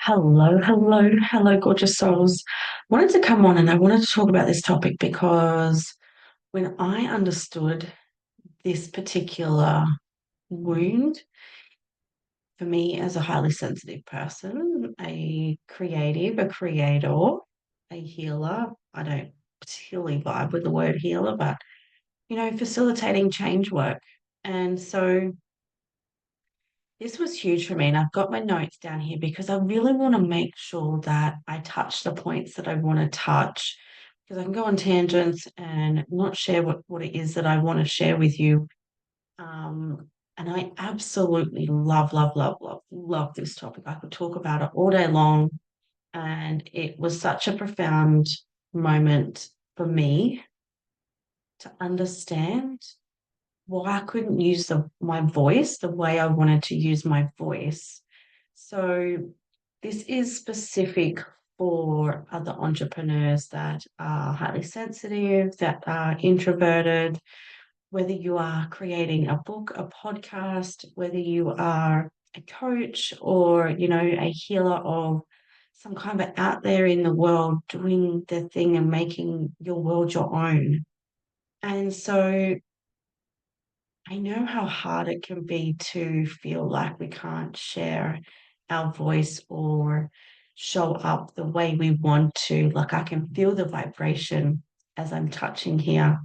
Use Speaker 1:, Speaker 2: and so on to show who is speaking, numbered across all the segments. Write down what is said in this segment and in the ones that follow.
Speaker 1: Hello, gorgeous souls. Wanted to come on and I wanted to talk about this topic because when I understood this particular wound, for me as a highly sensitive person, a creative, a creator, a healer, I don't particularly vibe with the word healer, but facilitating change work. And so this was huge for me, and I've got my notes down here because I really want to make sure that I touch the points that I want to touch because I can go on tangents and not share what it is that I want to share with you. And I absolutely love this topic. I could talk about it all day long, and it was such a profound moment for me to understand why I couldn't use my voice the way I wanted to use my voice. So this is specific for other entrepreneurs that are highly sensitive, that are introverted, whether you are creating a book, a podcast, whether you are a coach or, a healer of some kind of out there in the world doing the thing and making your world your own. And so I know how hard it can be to feel like we can't share our voice or show up the way we want to. Like I can feel the vibration as I'm touching here.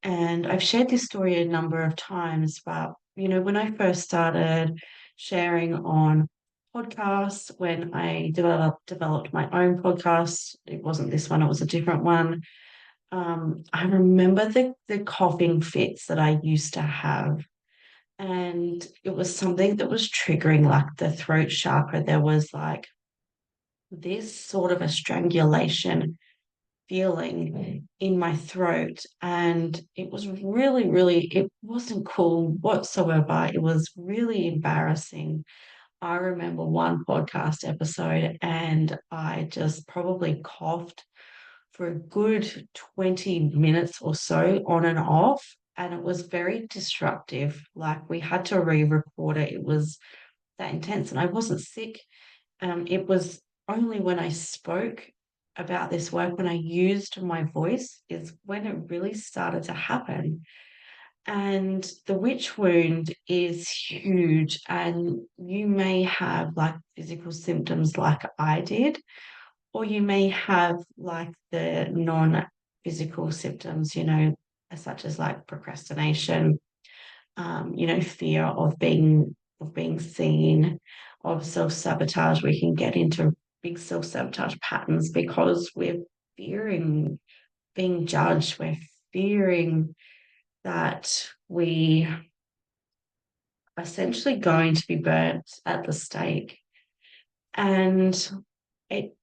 Speaker 1: And I've shared this story a number of times, but when I first started sharing on podcasts, when I developed my own podcast, it wasn't this one, it was a different one. I remember the coughing fits that I used to have, and it was something that was triggering like the throat chakra. There was like this sort of a strangulation feeling in my throat, and it was really, it wasn't cool whatsoever. It was really embarrassing. I remember one podcast episode, and I just probably coughed for a good 20 minutes or so on and off. And it was very disruptive. Like we had to re record it. It was that intense. And I wasn't sick. It was only when I spoke about this work, when I used my voice, is when it really started to happen. And the witch wound is huge. And you may have like physical symptoms like I did, or you may have like the non-physical symptoms, such as like procrastination, fear of being seen, of self-sabotage. We can get into big self-sabotage patterns because we're fearing being judged. We're fearing that we are essentially going to be burnt at the stake. And it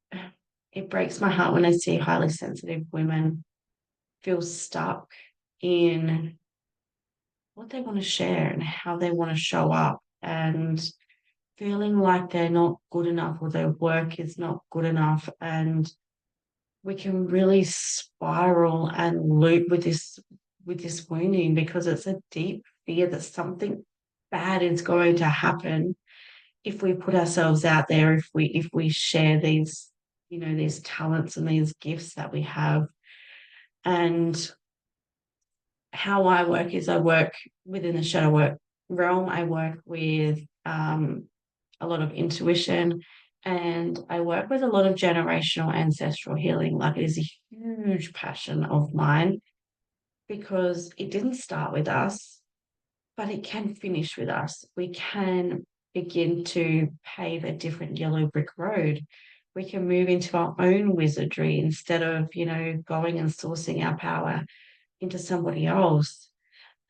Speaker 1: it breaks my heart when I see highly sensitive women feel stuck in what they want to share and how they want to show up, and feeling like they're not good enough or their work is not good enough. And we can really spiral and loop with this wounding because it's a deep fear that something bad is going to happen if we put ourselves out there, if we share these talents and these gifts that we have. And how I work is I work within the shadow work realm. I work with a lot of intuition, and I work with a lot of generational ancestral healing. Like it is a huge passion of mine because it didn't start with us, but it can finish with us. We can begin to pave a different yellow brick road. We can move into our own wizardry instead of, going and sourcing our power into somebody else.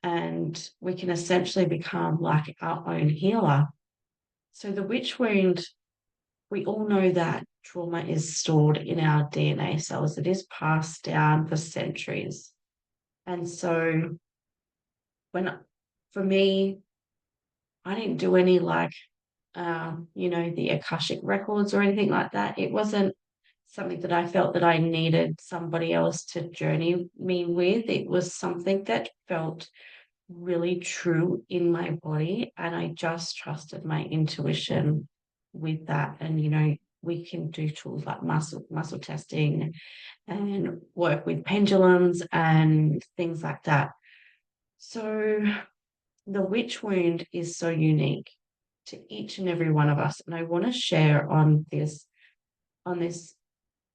Speaker 1: And we can essentially become like our own healer. So the witch wound, we all know that trauma is stored in our DNA cells. It is passed down for centuries. And so when for me, I didn't do any like the Akashic records or anything like that. It wasn't something that I felt that I needed somebody else to journey me with. It was something that felt really true in my body, and I just trusted my intuition. with that. And, you know, we can do tools like muscle testing and work with pendulums and things like that. So the witch wound is so unique to each and every one of us. And I want to share on this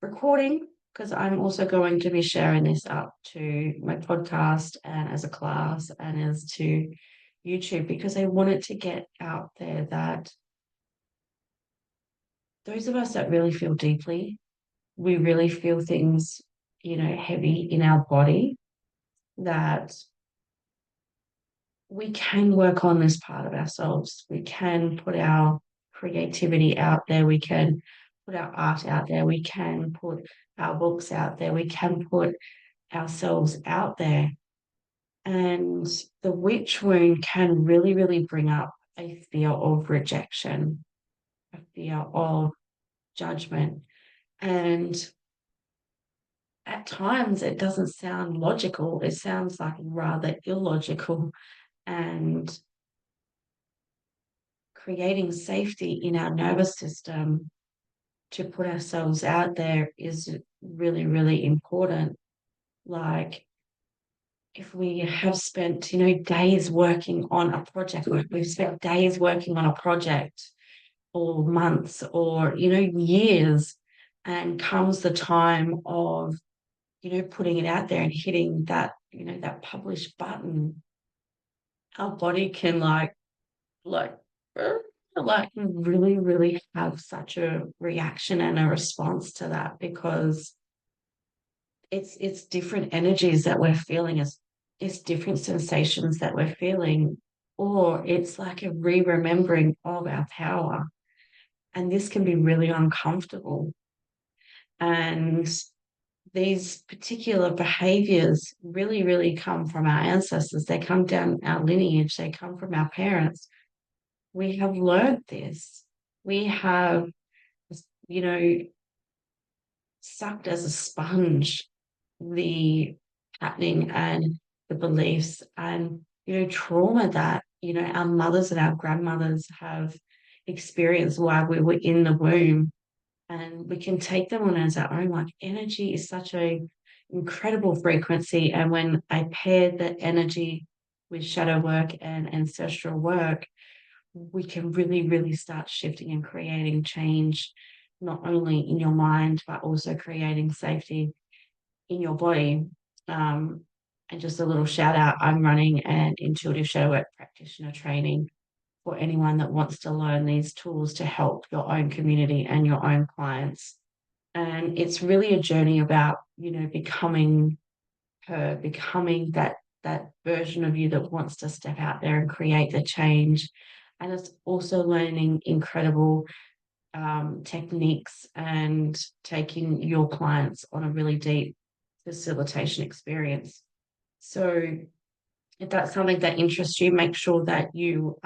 Speaker 1: recording, because I'm also going to be sharing this up to my podcast and as a class and as to YouTube, because I want it to get out there that those of us that really feel deeply, we really feel things, you know, heavy in our body, that we can work on this part of ourselves. We can put our creativity out there. We can put our art out there. We can put our books out there. We can put ourselves out there. And the witch wound can really, really bring up a fear of rejection, a fear of judgment. And at times it doesn't sound logical. It sounds like rather illogical. And creating safety in our nervous system to put ourselves out there is really, really important. Like, if we have spent, you know, days working on a project, or we've spent days working on a project, or months, or, you know, years, and comes the time of, you know, putting it out there and hitting that, you know, that publish button, our body can like like really, really have such a reaction and a response to that, because it's different energies that we're feeling, it's different sensations that we're feeling, or it's like a re-remembering of our power. And this can be really uncomfortable. And these particular behaviors really, really come from our ancestors. They come down our lineage, they come from our parents. We have learned this. We have, you know, sucked as a sponge the happening and the beliefs and, you know, trauma that, you know, our mothers and our grandmothers have experienced while we were in the womb. And we can take them on as our own. Like, energy is such a incredible frequency. And when I paired that energy with shadow work and ancestral work, we can really, really start shifting and creating change, not only in your mind, but also creating safety in your body. Um, and just a little shout out, I'm running an intuitive shadow work practitioner training for anyone that wants to learn these tools to help your own community and your own clients. And it's really a journey about, you know, becoming her, becoming that version of you that wants to step out there and create the change. And it's also learning incredible techniques and taking your clients on a really deep facilitation experience. So if that's something that interests you, make sure that you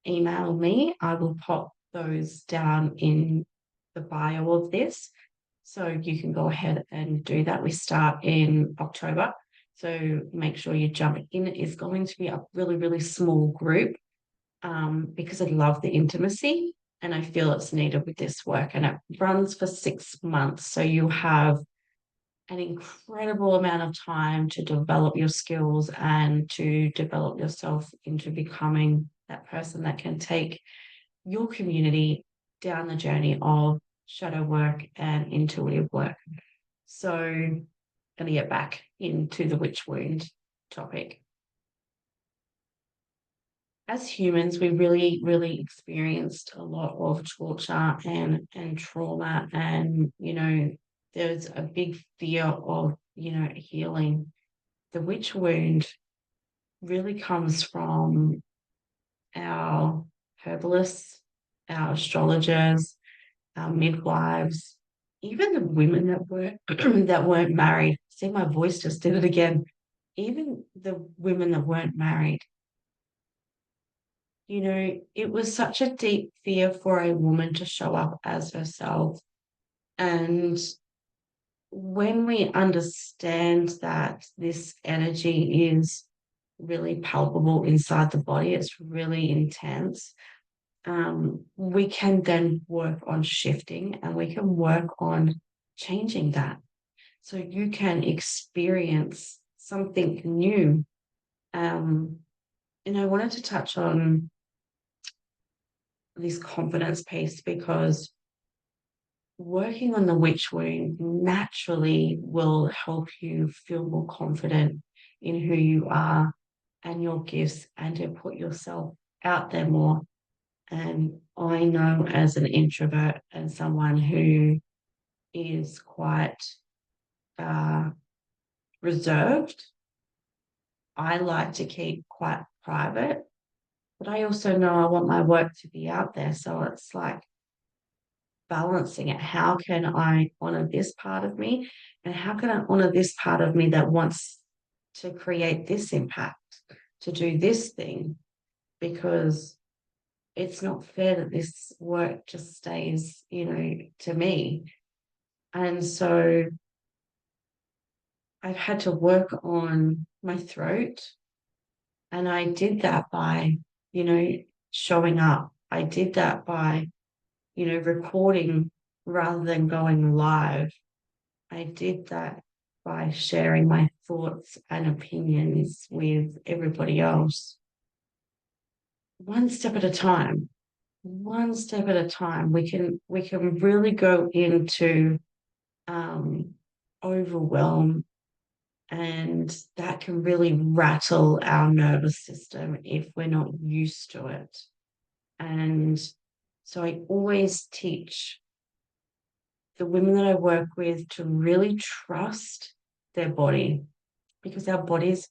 Speaker 1: email me. I will pop those down in the bio of this. So you can go ahead and do that. We start in October. So make sure you jump in. It is going to be a really, really small group, because I love the intimacy and I feel it's needed with this work. And it runs for 6 months. So you have an incredible amount of time to develop your skills and to develop yourself into becoming that person that can take your community down the journey of shadow work and intuitive work. So, going to get back into the witch wound topic. As humans, we really, really experienced a lot of torture and trauma, and, you know, there's a big fear of, you know, healing. The witch wound really comes from our herbalists, our astrologers, our midwives, even the women that were that weren't married. See, my voice just did it again. Even the women that weren't married. You know, it was such a deep fear for a woman to show up as herself. And when we understand that this energy is really palpable inside the body, it's really intense. we can then work on shifting and we can work on changing that. So you can experience something new. And I wanted to touch on this confidence piece because working on the witch wound naturally will help you feel more confident in who you are and your gifts and to put yourself out there more. And I know as an introvert and someone who is quite uh, reserved, I like to keep quite private, but I also know I want my work to be out there. So it's like balancing it. How can I honor this part of me? And how can I honor this part of me that wants to create this impact, to do this thing? Because it's not fair that this work just stays, to me. And so I've had to work on my throat. And I did that by, you know, showing up. I did that by, recording rather than going live. I did that by sharing my thoughts and opinions with everybody else. One step at a time. One step at a time. We can really go into um, overwhelm, and that can really rattle our nervous system if we're not used to it. And so I always teach the women that I work with to really trust their body because our bodies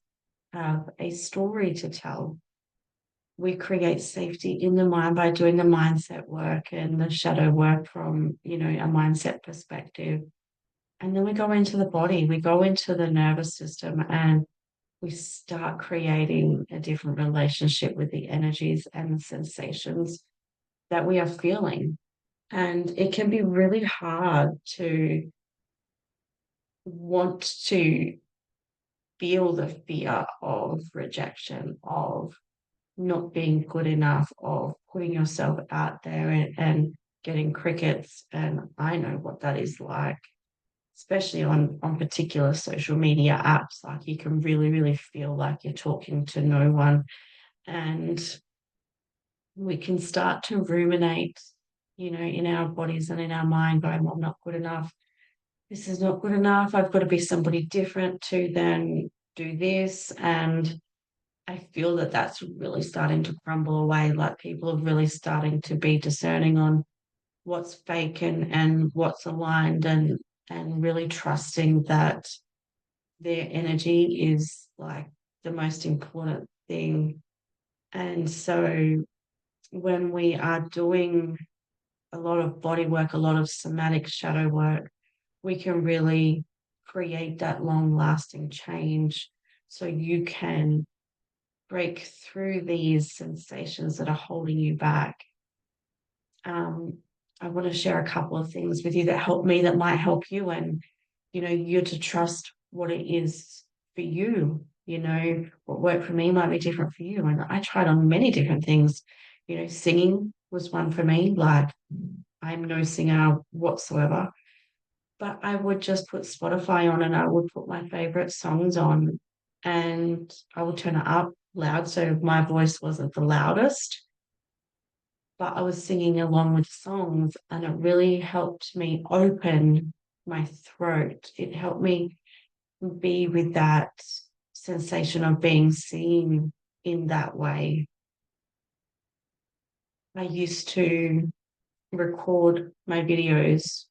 Speaker 1: have a story to tell. We create safety in the mind by doing the mindset work and the shadow work from, a mindset perspective. And then we go into the body, we go into the nervous system, and we start creating a different relationship with the energies and the sensations that we are feeling. And it can be really hard to want to feel the fear of rejection, of not being good enough, of putting yourself out there and getting crickets. And I know what that is like, especially on particular social media apps. Like you can really, really feel like you're talking to no one. And we can start to ruminate, in our bodies and in our mind, going, well, I'm not good enough. This is not good enough. I've got to be somebody different to then do this. And I feel that that's really starting to crumble away. Like people are really starting to be discerning on what's fake and what's aligned, and really trusting that their energy is like the most important thing. And so when we are doing a lot of body work, a lot of somatic shadow work, we can really create that long lasting change so you can break through these sensations that are holding you back. Um, I want to share a couple of things with you that help me, that might help you, and you're to trust what it is for you. What worked for me might be different for you. And I tried on many different things. Singing was one for me. Like I'm no singer whatsoever, but I would just put Spotify on and I would put my favorite songs on and I would turn it up loud so my voice wasn't the loudest, but I was singing along with songs and it really helped me open my throat. It helped me be with that sensation of being seen in that way. I used to record my videos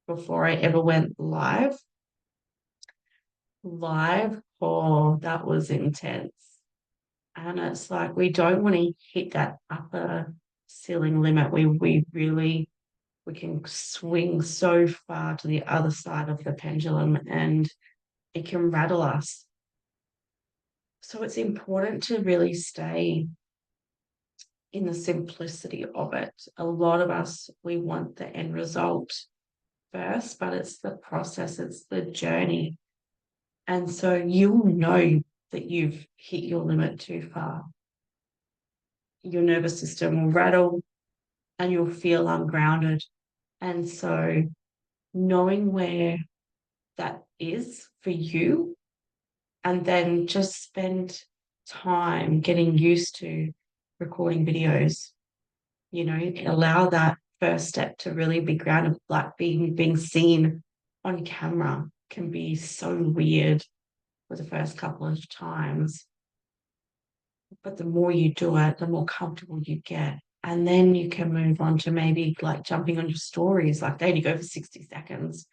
Speaker 1: before I ever went live. Oh, that was intense. And it's like we don't want to hit that upper ceiling limit. We can swing so far to the other side of the pendulum and it can rattle us. So it's important to really stay in the simplicity of it. A lot of us, we want the end result first, but it's the process, it's the journey. And so you'll know that you've hit your limit too far. Your nervous system will rattle, and you'll feel ungrounded. And so knowing where that is for you, and then just spend time getting used to recording videos, allow that first step to really be grounded, like being seen on camera can be so weird for the first couple of times. But the more you do it, the more comfortable you get. And then you can move on to maybe like jumping on your stories, like they only go for 60 seconds,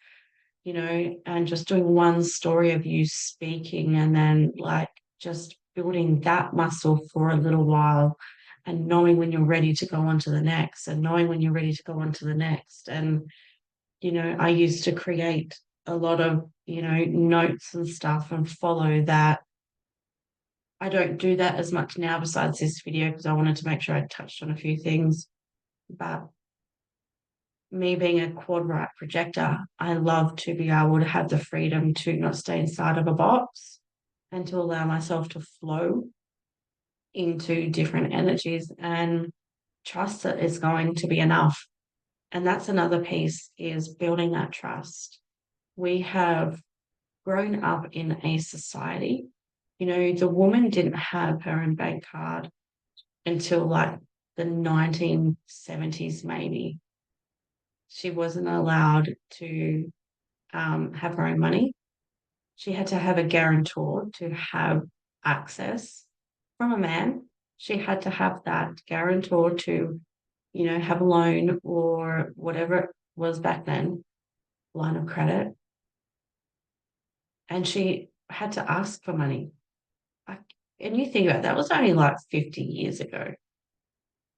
Speaker 1: and just doing one story of you speaking and then like just building that muscle for a little while and knowing when you're ready to go on to the next and knowing when you're ready to go on to the next. And, I used to create a lot of, notes and stuff and follow that. I don't do that as much now besides this video because I wanted to make sure I touched on a few things. But me being a quad right projector, I love to be able to have the freedom to not stay inside of a box and to allow myself to flow into different energies and trust that it's going to be enough. And that's another piece is building that trust. We have grown up in a society, the woman didn't have her own bank card until like the 1970s, maybe. She wasn't allowed to have her own money. She had to have a guarantor to have access from a man. She had to have that guarantor to, have a loan or whatever it was back then, line of credit. And she had to ask for money. Like, and you think about that was only like 50 years ago,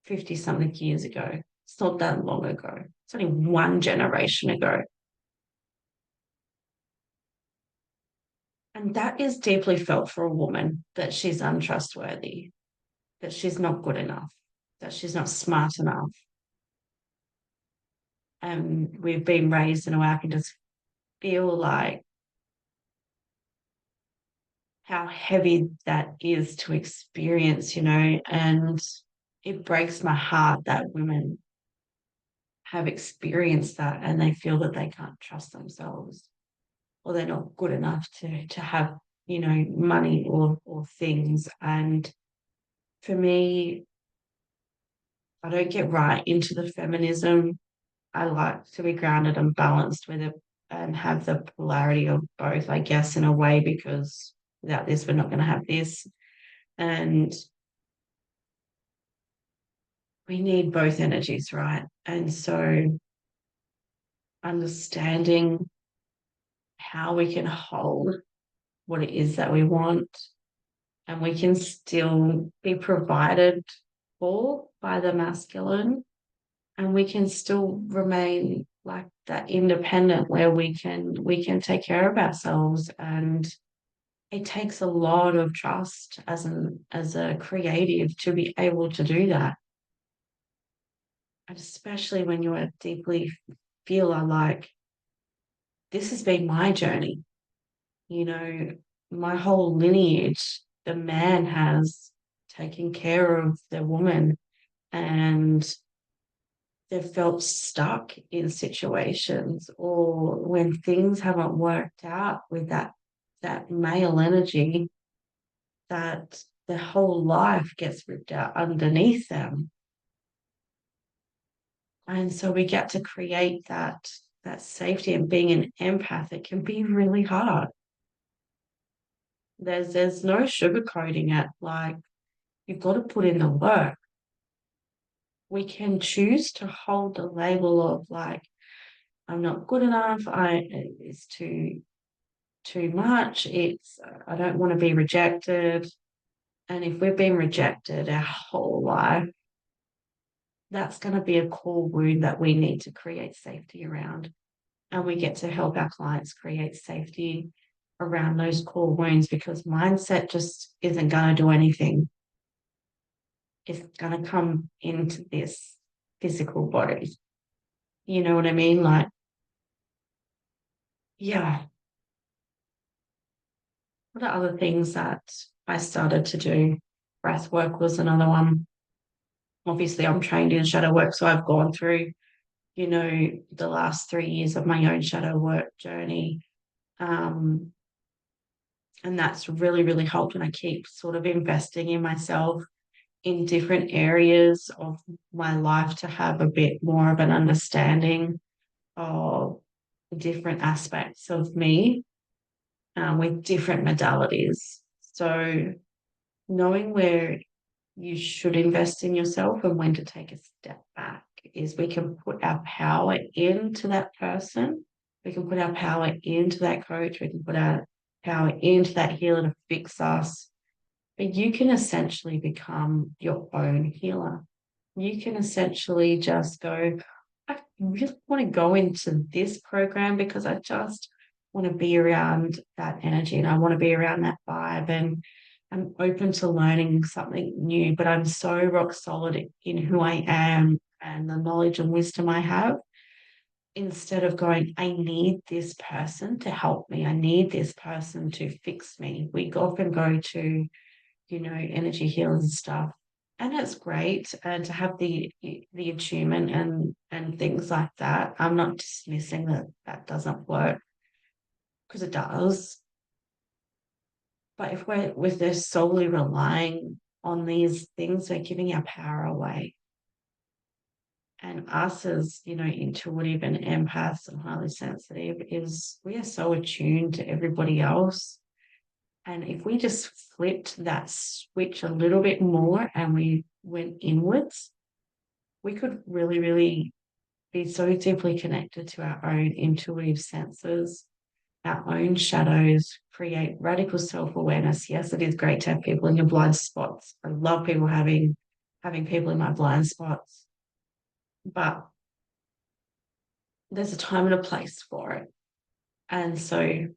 Speaker 1: 50 something years ago. It's not that long ago. It's only one generation ago. And that is deeply felt for a woman that she's untrustworthy, that she's not good enough, that she's not smart enough. And we've been raised in a way I can just feel like how heavy that is to experience, and it breaks my heart that women have experienced that and they feel that they can't trust themselves or they're not good enough to have, money or things. And for me, I don't get right into the feminism. I like to be grounded and balanced with it and have the polarity of both, I guess, in a way, because without this, we're not going to have this. And we need both energies, right? And so understanding how we can hold what it is that we want and we can still be provided for by the masculine and we can still remain like that independent where we can take care of ourselves. And it takes a lot of trust as a creative to be able to do that, and especially when you're deeply feel like this has been my journey, you know my whole lineage, the man has taken care of the woman, and they've felt stuck in situations or when things haven't worked out with that male energy, that their whole life gets ripped out underneath them. And so we get to create that safety, and being an empath, it can be really hard. There's no sugarcoating it. Like, you've got to put in the work. We can choose to hold the label of like, I'm not good enough, it's too much, it's I don't want to be rejected. And if we've been rejected our whole life, that's going to be a core wound that we need to create safety around. And we get to help our clients create safety around those core wounds, because mindset just isn't going to do anything. It's going to come into this physical body. You know what I mean? Like, yeah. What are other things that I started to do? Breath work was another one. Obviously, I'm trained in shadow work, so I've gone through, the last 3 years of my own shadow work journey. Um, and that's really, really helped. And I keep sort of investing in myself in different areas of my life to have a bit more of an understanding of different aspects of me, with different modalities. So knowing where you should invest in yourself and when to take a step back is we can put our power into that person. We can put our power into that coach. We can put our power into that healer to fix us. But you can essentially become your own healer. You can essentially just go, I really want to go into this program because I just want to be around that energy and I want to be around that vibe, and I'm open to learning something new, but I'm so rock solid in who I am and the knowledge and wisdom I have. Instead of going, I need this person to help me, I need this person to fix me. We often go to, energy healers and stuff. And it's great, and to have the attunement and things like that. I'm not dismissing that that doesn't work, because it does. But if we're just solely relying on these things, we're giving our power away. And us as, intuitive and empaths and highly sensitive, is we are so attuned to everybody else. And if we just flipped that switch a little bit more and we went inwards, we could really, really be so deeply connected to our own intuitive senses, our own shadows, create radical self-awareness. Yes, it is great to have people in your blind spots. I love people having people in my blind spots, but there's a time and a place for it. And so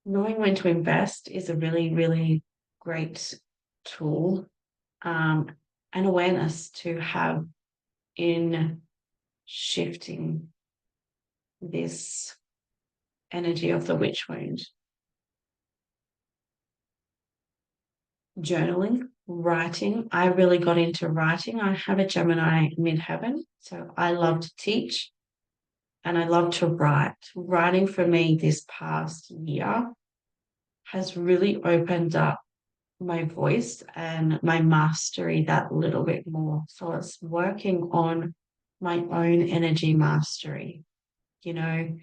Speaker 1: knowing when to invest is a really, really great tool, um, and awareness to have in shifting this energy of the witch wound. Journaling, writing. I really got into writing. I have a Gemini midheaven, so I love to teach and I love to write. Writing for me this past year has really opened up my voice and my mastery that little bit more. So it's working on my own energy mastery, you know,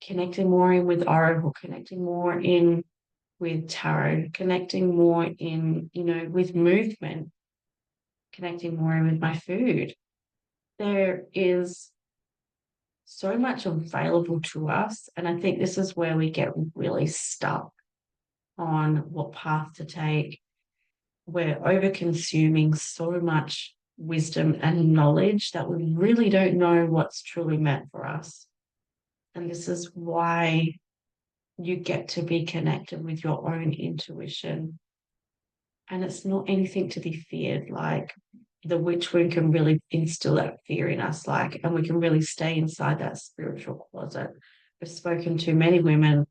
Speaker 1: connecting more in with Oracle, connecting more in with tarot, connecting more in, with movement, connecting more in with my food. There is so much available to us. And I think this is where we get really stuck on what path to take. We're over consuming so much wisdom and knowledge that we really don't know what's truly meant for us. And this is why you get to be connected with your own intuition. And it's not anything to be feared. Like, the witch wound can really instill that fear in us, and we can really stay inside that spiritual closet. I've spoken to many women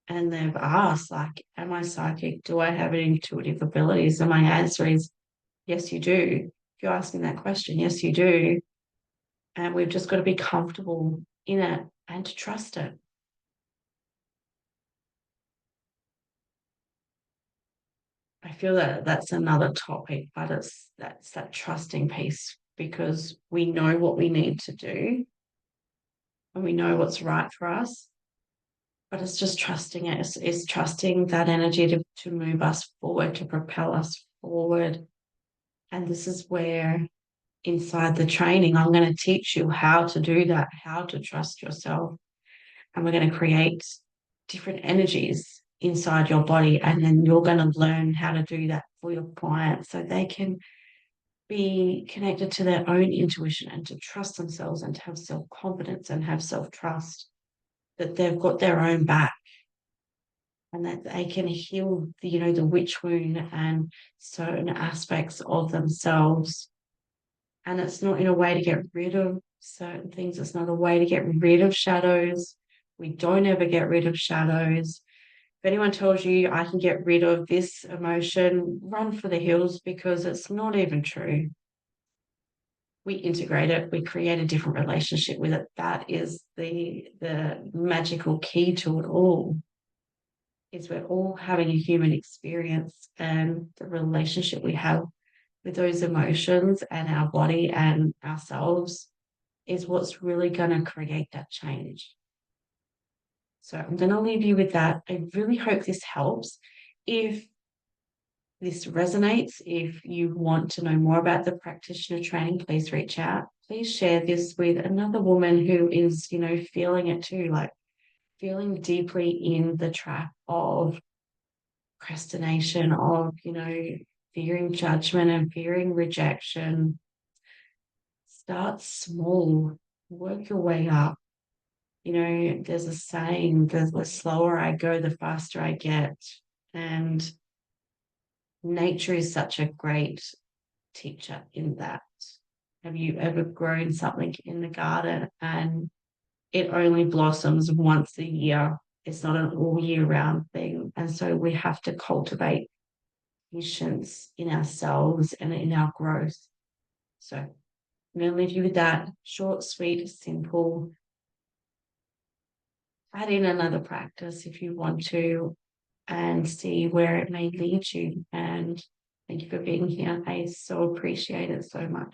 Speaker 1: and they've asked, am I psychic? Do I have intuitive abilities? And my answer is, yes, you do. If you're asking that question, yes, you do. And we've just got to be comfortable in it and to trust it. I feel that that's another topic, but that's that trusting piece, because we know what we need to do and we know what's right for us. But it's just trusting it. It's trusting that energy to move us forward, to propel us forward. And this is where, inside the training, I'm going to teach you how to do that, how to trust yourself. And we're going to create different energies inside your body. And then you're going to learn how to do that for your clients so they can be connected to their own intuition and to trust themselves and to have self-confidence and have self-trust that they've got their own back, and that they can heal the witch wound and certain aspects of themselves. And it's not in a way to get rid of certain things. It's not a way to get rid of shadows. We don't ever get rid of shadows. If anyone tells you I can get rid of this emotion, run for the hills, because it's not even true. we integrate it, we create a different relationship with it. That is the magical key to it all. Is we're all having a human experience, and the relationship we have with those emotions and our body and ourselves is what's really going to create that change. So I'm going to leave you with that. I really hope this helps. If this resonates, if you want to know more about the practitioner training, please reach out. Please share this with another woman who is, feeling it too, like feeling deeply in the trap of procrastination, of, fearing judgment and fearing rejection. Start small, work your way up. There's a saying, the slower I go, the faster I get. And nature is such a great teacher in that. Have you ever grown something in the garden and it only blossoms once a year? It's not an all year round thing. And so we have to cultivate patience in ourselves and in our growth. So I'm going to leave you with that. Short, sweet, simple. Add in another practice if you want to and see where it may lead you. And thank you for being here. I so appreciate it so much.